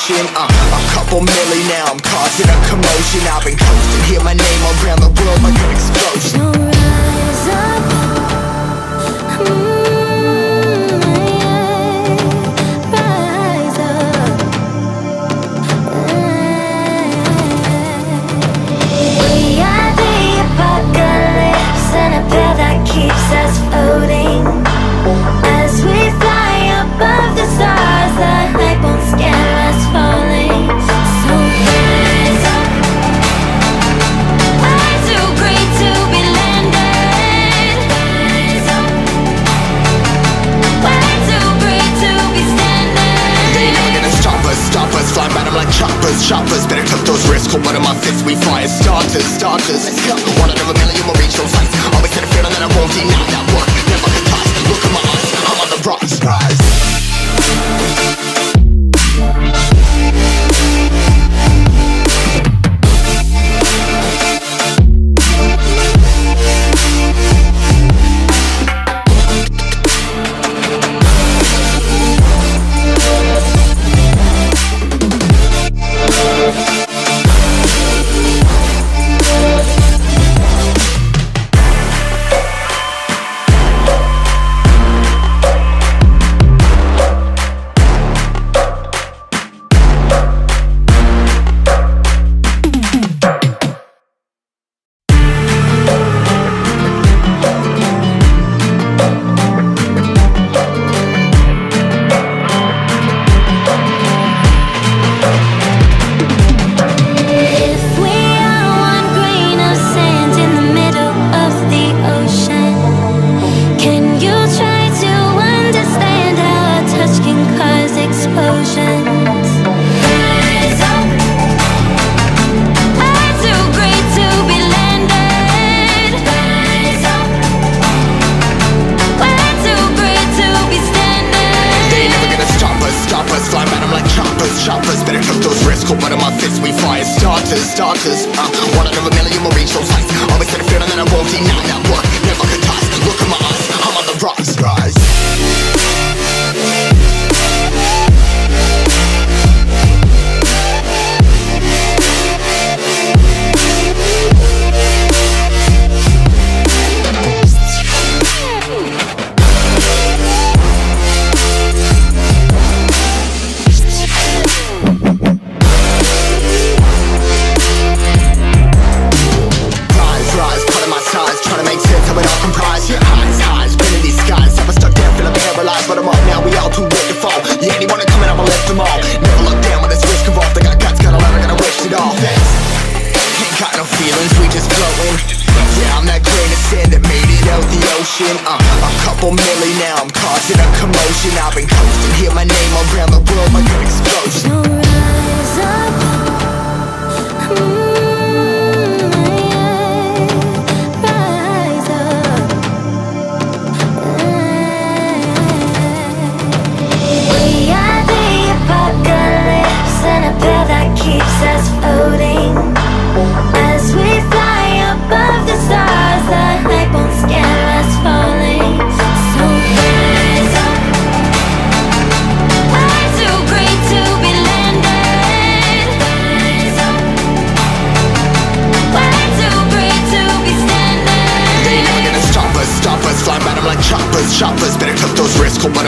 ocean. A couple milli now, I'm causing a commotion. I've been coasting, hear my name around the world like an explosion. So rise up, rise up. We are the apocalypse, and a pill that keeps us floating. As we fly above the stars, the light won't scare us falling. So rise up. I'm too great to be landed. Rise up. Way too great to be standing. They ain't never gonna stop us, fly by them like choppers. Better tuck those wrists, cold blood on my fists, we fire starters. Let's go. One out of a million will reach those heights. Always had a feeling that I won't deny that work. Never could toss. Look at my eyes, I'm on the rise. Choppers, better tuck those wrists, cold blood on my fists, we fire starters. One out of a million will reach those heights. Always had a feeling that I won't deny that work. Never could toss. Look at my eyes, I'm on the rise. A couple milli now, I'm causing a commotion. I've been coasting, hear my name around the world like an explosion. So rise up.